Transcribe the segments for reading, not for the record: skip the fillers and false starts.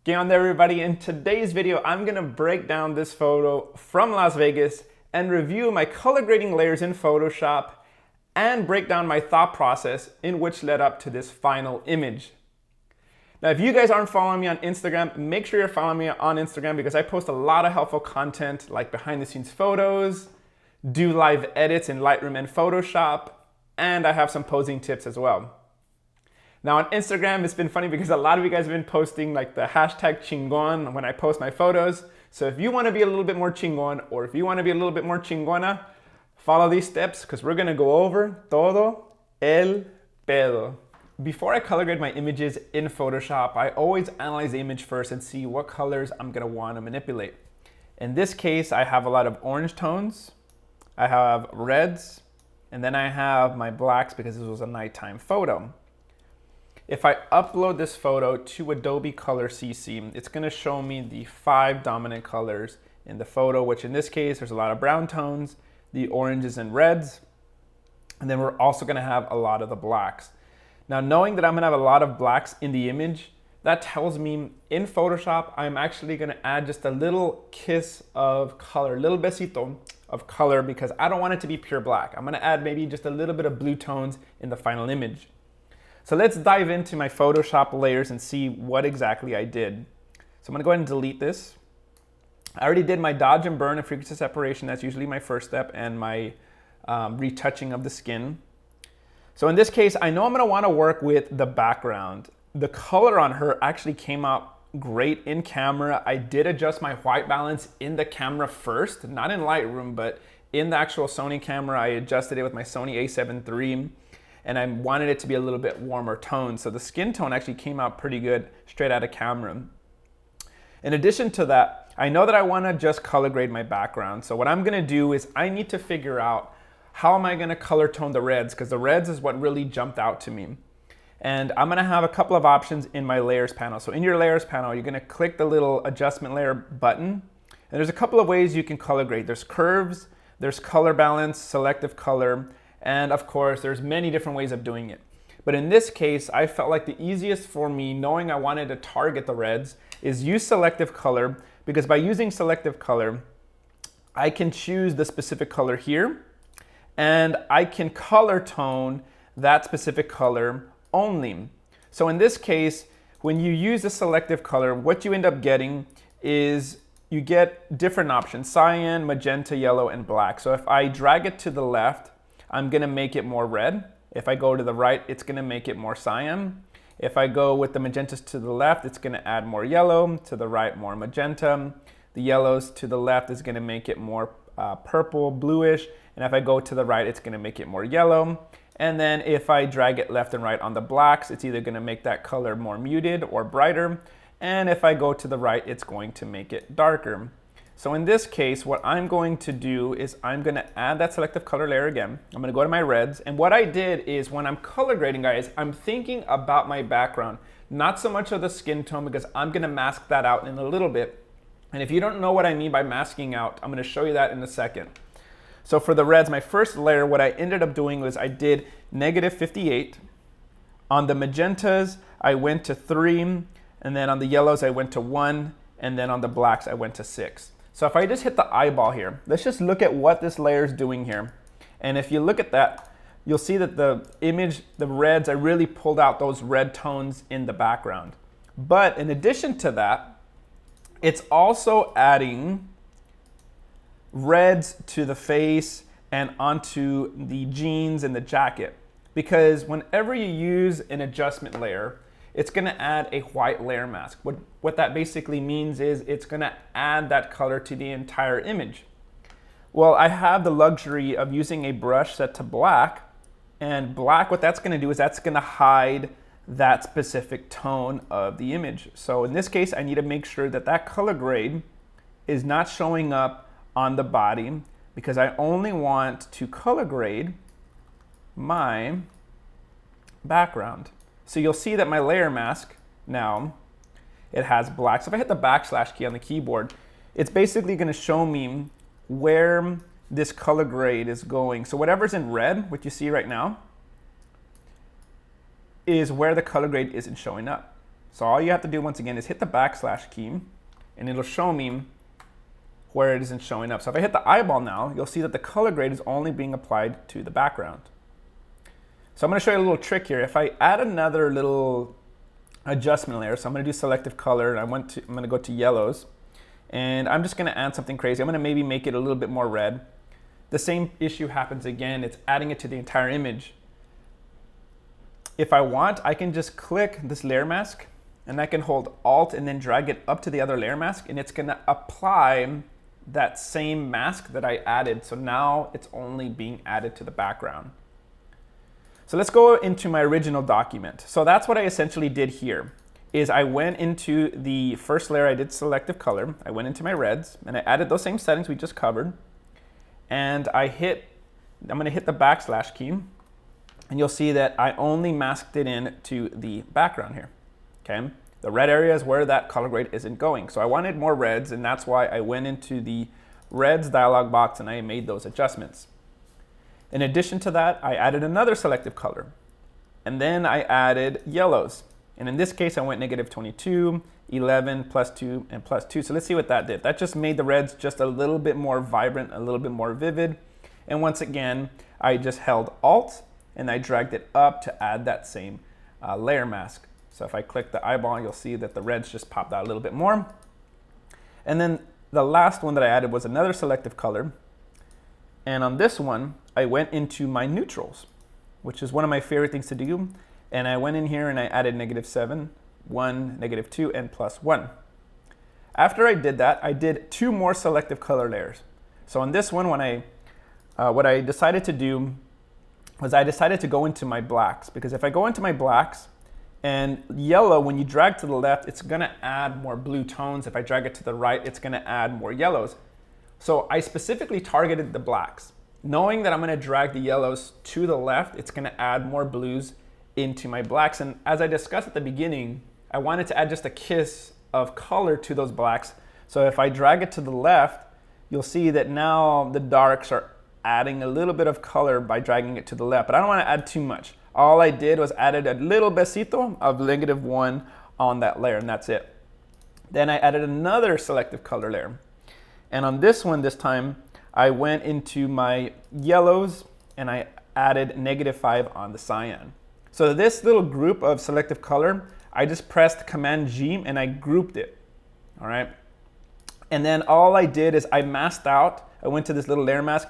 Get on there, everybody. In today's video, I'm gonna break down this photo from Las Vegas and review my color grading layers in Photoshop and break down my thought process in which led up to this final image. Now, if you guys aren't following me on Instagram, make sure you're following me on Instagram because I post a lot of helpful content like behind the scenes photos, do live edits in Lightroom and Photoshop, and I have some posing tips as well. Now on Instagram, it's been funny because a lot of you guys have been posting like the hashtag chingon when I post my photos. So if you want to be a little bit more chingon, or if you want to be a little bit more chingona, follow these steps because we're going to go over todo el pedo. Before I color grade my images in Photoshop, I always analyze the image first and see what colors I'm going to want to manipulate. In this case, I have a lot of orange tones, I have reds, and then I have my blacks because this was a nighttime photo. If I upload this photo to Adobe Color CC, it's going to show me the 5 dominant colors in the photo, which in this case, there's a lot of brown tones, the oranges and reds, and then we're also going to have a lot of the blacks. Now, knowing that I'm going to have a lot of blacks in the image, that tells me in Photoshop, I'm actually going to add just a little kiss of color, little besito of color, because I don't want it to be pure black. I'm going to add maybe just a little bit of blue tones in the final image. So let's dive into my Photoshop layers and see what exactly I did. So I'm going to go ahead and delete this. I already did my dodge and burn and frequency separation. That's usually my first step, and my retouching of the skin. So in this case, I know I'm going to want to work with the background. The color on her actually came out great in camera. I did adjust my white balance in the camera first, not in Lightroom, but in the actual Sony camera. I adjusted it with my Sony A7iii, and I wanted it to be a little bit warmer tone. So the skin tone actually came out pretty good straight out of camera. In addition to that, I know that I want to just color grade my background. So what I'm going to do is I need to figure out how am I going to color tone the reds, because the reds is what really jumped out to me. And I'm going to have a couple of options in my layers panel. So in your layers panel, you're going to click the little adjustment layer button. And there's a couple of ways you can color grade. There's curves, there's color balance, selective color, and of course, there's many different ways of doing it. But in this case, I felt like the easiest for me, knowing I wanted to target the reds, is use selective color, because by using selective color, I can choose the specific color here, and I can color tone that specific color only. So in this case, when you use the selective color, what you end up getting is you get different options: cyan, magenta, yellow, and black. So if I drag it to the left, I'm going to make it more red. If I go to the right, it's going to make it more cyan. If I go with the magentas to the left, it's going to add more yellow. To the right, more magenta. The yellows to the left is going to make it more purple, bluish. And if I go to the right, it's going to make it more yellow. And then if I drag it left and right on the blacks, it's either going to make that color more muted or brighter. And if I go to the right, it's going to make it darker. So in this case, what I'm going to do is I'm going to add that selective color layer again. I'm going to go to my reds. And what I did is when I'm color grading, guys, I'm thinking about my background, not so much of the skin tone, because I'm going to mask that out in a little bit. And if you don't know what I mean by masking out, I'm going to show you that in a second. So for the reds, my first layer, what I ended up doing was I did -58. On the magentas, I went to 3. And then on the yellows, I went to 1. And then on the blacks, I went to 6. So if I just hit the eyeball here, let's just look at what this layer is doing here. And if you look at that, you'll see that the image, the reds, I really pulled out those red tones in the background. But in addition to that, it's also adding reds to the face and onto the jeans and the jacket. Because whenever you use an adjustment layer, it's going to add a white layer mask. What that basically means is it's going to add that color to the entire image. Well, I have the luxury of using a brush set to black, and black, what that's going to do is that's going to hide that specific tone of the image. So in this case, I need to make sure that that color grade is not showing up on the body, because I only want to color grade my background. So you'll see that my layer mask now, it has black. So if I hit the backslash key on the keyboard, it's basically going to show me where this color grade is going. So whatever's in red, what you see right now, is where the color grade isn't showing up. So all you have to do once again is hit the backslash key and it'll show me where it isn't showing up. So if I hit the eyeball now, you'll see that the color grade is only being applied to the background. So I'm going to show you a little trick here. If I add another little adjustment layer, so I'm going to do selective color, and I'm going to go to yellows, and I'm just going to add something crazy. I'm going to maybe make it a little bit more red. The same issue happens again. It's adding it to the entire image. If I want, I can just click this layer mask, and I can hold Alt and then drag it up to the other layer mask, and it's going to apply that same mask that I added. So now it's only being added to the background. So let's go into my original document. So that's what I essentially did here, is I went into the first layer, I did selective color, I went into my reds, and I added those same settings we just covered, and I'm gonna hit the backslash key, and you'll see that I only masked it in to the background here, okay? The red area is where that color grade isn't going. So I wanted more reds, and that's why I went into the reds dialog box and I made those adjustments. In addition to that, I added another selective color, and then I added yellows. And in this case, I went -22, 11, +2, and +2. So let's see what that did. That just made the reds just a little bit more vibrant, a little bit more vivid. And once again, I just held Alt and I dragged it up to add that same layer mask. So if I click the eyeball, you'll see that the reds just popped out a little bit more. And then the last one that I added was another selective color. And on this one, I went into my neutrals, which is one of my favorite things to do. And I went in here and I added -7, 1, -2, and +1. After I did that, I did 2 more selective color layers. So on this one, what I decided to do was I decided to go into my blacks, because if I go into my blacks, and yellow, when you drag to the left, it's gonna add more blue tones. If I drag it to the right, it's gonna add more yellows. So I specifically targeted the blacks, knowing that I'm gonna drag the yellows to the left, it's gonna add more blues into my blacks. And as I discussed at the beginning, I wanted to add just a kiss of color to those blacks. So if I drag it to the left, you'll see that now the darks are adding a little bit of color by dragging it to the left, but I don't wanna add too much. All I did was added a little besito of -1 on that layer, and that's it. Then I added another selective color layer. And on this one, this time, I went into my yellows and I added -5 on the cyan. So this little group of selective color, I just pressed Command G and I grouped it, all right? And then all I did is I masked out, I went to this little layer mask.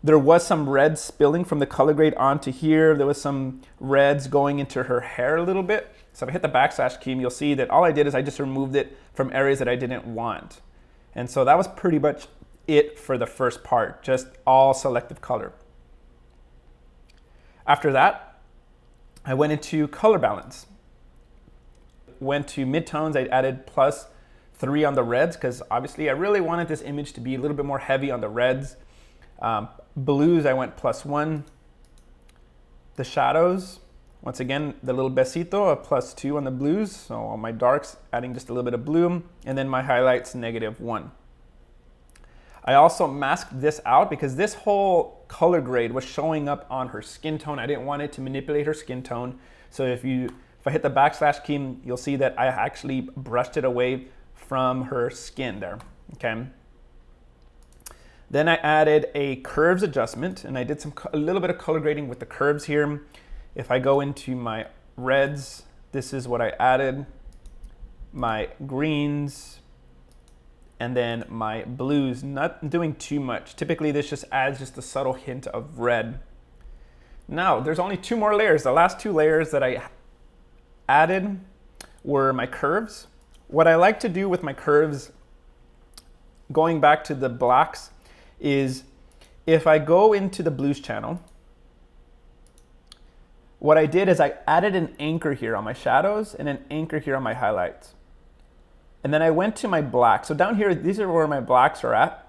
There was some red spilling from the color grade onto here. There was some reds going into her hair a little bit. So if I hit the backslash key, you'll see that all I did is I just removed it from areas that I didn't want. And so that was pretty much it for the first part, just all selective color. After that, I went into color balance. Went to midtones, I added +3 on the reds, because obviously I really wanted this image to be a little bit more heavy on the reds. Blues, I went +1. The shadows, once again, the little besito of +2 on the blues. So on my darks, adding just a little bit of blue. And then my highlights, -1. I also masked this out because this whole color grade was showing up on her skin tone. I didn't want it to manipulate her skin tone. So if I hit the backslash key, you'll see that I actually brushed it away from her skin there, okay? Then I added a curves adjustment, and I did a little bit of color grading with the curves here. If I go into my reds, this is what I added. My greens, and then my blues, not doing too much. Typically this just adds just a subtle hint of red. Now, there's only 2 more layers. The last 2 layers that I added were my curves. What I like to do with my curves, going back to the blacks, is if I go into the blues channel, what I did is I added an anchor here on my shadows and an anchor here on my highlights. And then I went to my black. So down here, these are where my blacks are at.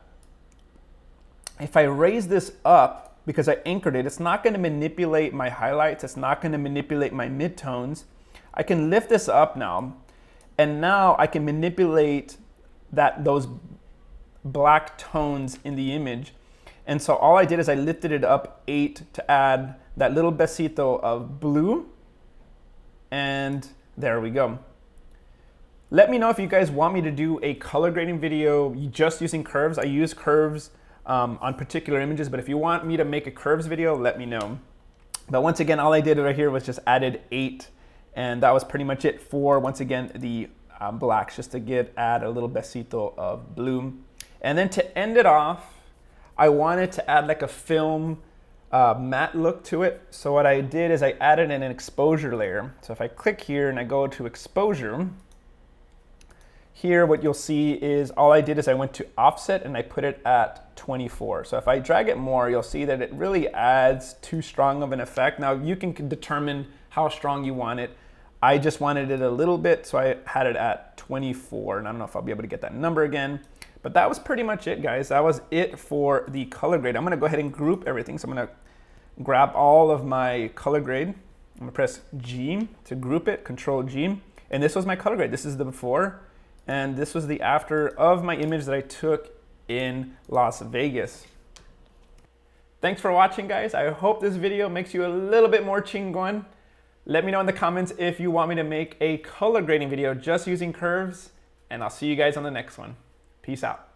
If I raise this up, because I anchored it, it's not going to manipulate my highlights. It's not going to manipulate my midtones. I can lift this up now, and now I can manipulate those black tones in the image. And so all I did is I lifted it up 8 to add that little besito of blue, and there we go. Let me know if you guys want me to do a color grading video just using curves. I use curves on particular images, but if you want me to make a curves video, let me know. But once again, all I did right here was just added 8, and that was pretty much it for, once again, the blacks, just to add a little besito of blue. And then to end it off, I wanted to add like a film matte look to it. So what I did is I added in an exposure layer. So if I click here and I go to exposure, here what you'll see is all I did is I went to offset and I put it at 24. So if I drag it more, you'll see that it really adds too strong of an effect. Now you can determine how strong you want it. I just wanted it a little bit, so I had it at 24, and I don't know if I'll be able to get that number again. But that was pretty much it, guys. That was it for the color grade. I'm gonna go ahead and group everything. So I'm gonna grab all of my color grade. I'm gonna press G to group it, Control G. And this was my color grade. This is the before, and this was the after of my image that I took in Las Vegas. Thanks for watching, guys. I hope this video makes you a little bit more chingon. Let me know in the comments if you want me to make a color grading video just using curves, and I'll see you guys on the next one. Peace out.